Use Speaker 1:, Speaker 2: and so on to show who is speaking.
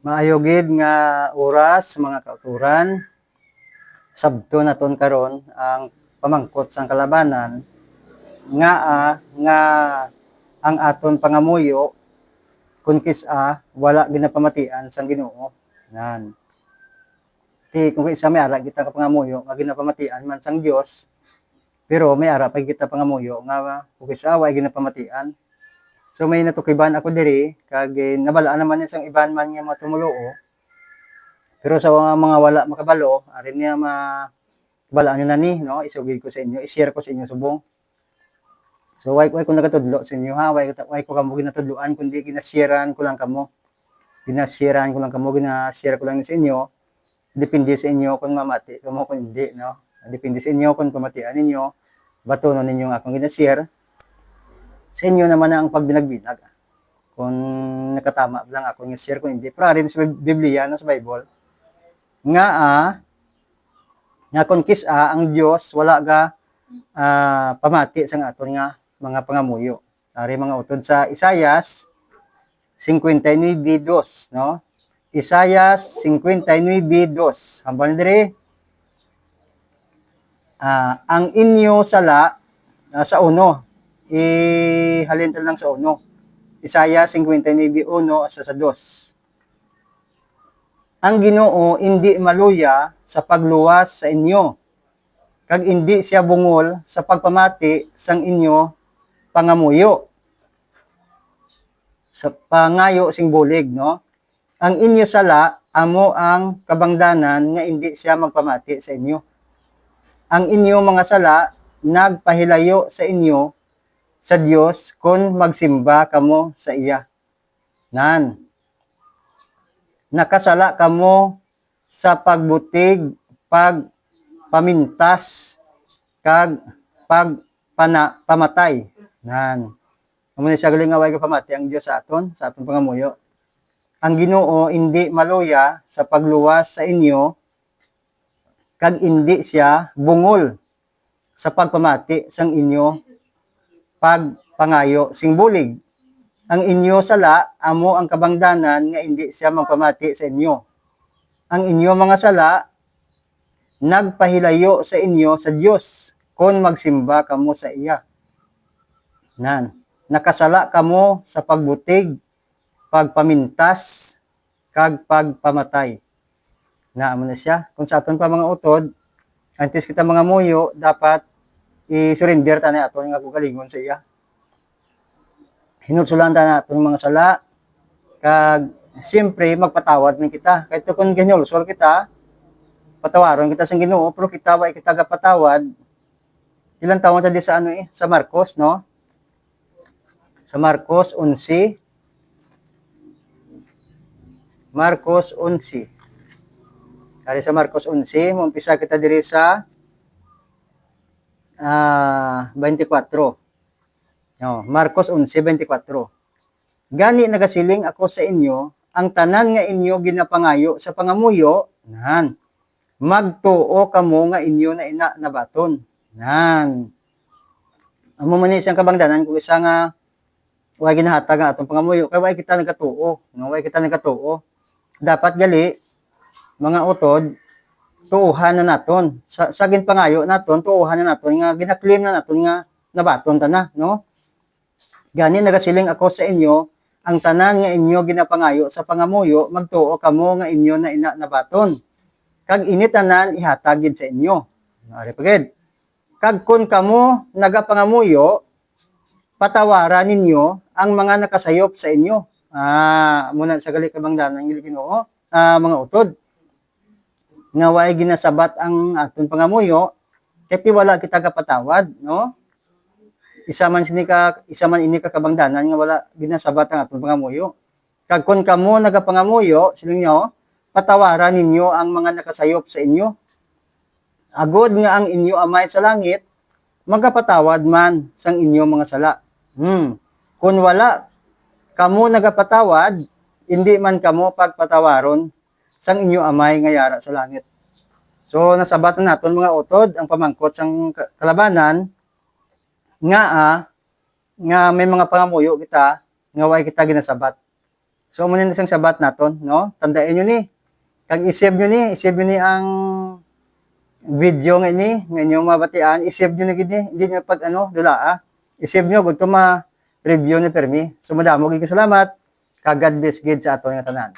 Speaker 1: Maayo gid nga oras mga kauturan. Sabto naton karon ang pamangkot sang kalabanan nga ang aton pangamuyo kun kis-a wala ginapamatian sang Ginoo. Nan. Ti kung isa may ara kita ka pangamuyo nga ginapamatian man sang Dios, pero may ara pa kita pangamuyo nga kung kis-a wa ginapamatian. So may natukiban ako diri kag nabalaan naman ni sang iban man nga mga tumuluo. Pero sa mga wala makabalo, ari niya balaan nyo na ni, no? Isugid ko sa inyo, i-share ko sa inyo subong. So, why ko nagatudlo sa inyo, ha? Why ko kamo ginatudloan, kundi ginasharean ko lang kamo. Ginasharean ko lang kamo, ginashare ko lang sa inyo. Depende sa inyo kung mamati, kung hindi, no? Depende sa inyo kung pamatian ninyo, batunon ninyo nga akong ginashare. Sa inyo naman ang pagbinag-binag. Kung nakatama lang ako ginashare, kung hindi. Pero rin sa Biblia, no, sa Bible, nga kung kis-a ang Dios wala ga pamati sang aton nga mga pangamuyo. Ari mga utod sa Isaias 59:2, no? Isaias 59:2. Hambal diri ang inyo sala sa uno. Ihalin lang sa uno. Isaias 59:1 sa 2. Ang Ginoo hindi maluya sa pagluwas sa inyo, kag hindi siya bungol sa pagpamati sang inyo pangamuyo. Sa pangayo sing bulig, no? Ang inyo sala amo ang kabangdanan nga hindi siya magpamati sa inyo. Ang inyo mga sala nagpahilayo sa inyo sa Dios kun magsimba kamo sa iya. Nan. Nakasala kamo sa pagbutig, pagpamintas, kag pamatay. Nan. Amo ni siya galing nga way pamatay ang Dios sa aton pangamuyo. Ang Ginoo hindi maluya sa pagluwas sa inyo, kag hindi siya bungol sa pagpamati sang inyo pagpangayo sing bulig. Ang inyo sala amo ang kabangdanan nga hindi siya magpamati sa inyo. Ang inyo mga sala nagpahilayo sa inyo sa Dios kon magsimba kamo sa iya. Nan, nakasala kamo sa pagbutig, pagpamintas, kag pagpamatay. Naamo na siya. Kung sa aton pa mga utod, antes kita mga muyo, dapat i-surrender ta na aton nga kugalingon sa iya. Hinulsulan ta na itong mga sala, kag siyempre magpatawad man kita. Kahit kung ginulsol kita, patawaron kita sa Ginoo, pero kita wa kita gapatawad. Ilang taon ta di sa sa Marcos, no? Sa Marcos 11. Marcos 11. Kaya sa Marcos 11, umpisa kita diri sa 24. No, Marcos 11:24. Gani nagasiling ako sa inyo, ang tanan nga inyo ginapangayo sa pangamuyo, nan, magtuo kamo nga inyo na ina nabaton. Nan. Amo man ni siyang kabangdanan kung isa nga way ginahatag nga atong pangamuyo, kay way kita nagatuo, no, way kita nagatuo. Dapat gali mga utod tuuhan na naton. Sa ginpangayo naton, tuuhan na naton nga ginaklaim na naton nga nabaton ta na, no? Gani nagasiling ako sa inyo, ang tanan nga inyo ginapangayo sa pangamuyo, magtuo kamo nga inyo na ina nabaton. Kag ini tanan ihatagid sa inyo. Ari pagid. Kag kun kamo nagapangamuyo, patawaran ninyo ang mga nakasayop sa inyo. Muna sa gali kabangdanan ng Ginoo, mga utod. Nga way ginasabat ang aton pangamuyo, kaya wala kita kapatawad, no? Isa man ini ka kabangdanan nga wala ginasabat ang atong pangamuyo. Kag kun kamo nagapangamuyo, siling nyo, patawaran ninyo ang mga nakasayop sa inyo. Agod nga ang inyo amay sa langit, magapatawad man sang inyo mga sala. Kung wala kamo nagapatawad, hindi man kamo pagpatawaron sang inyo amay nga yara sa langit. So nasabatan naton mga utod ang pamangkot sang kalabanan, nga may mga pangamuyo kita nga way kita ginasabat. So mo na isang sabat naton, no? Tandaan nyo ni. Kag isave nyo ni ang video nga ini, nga inyo mabatian, isave nyo na gid ni, hindi nyo pag dulaa. Isave nyo, gud to ma-review ni permi. So madamo gid salamat. Kag God bless gid sa ato nga tanan.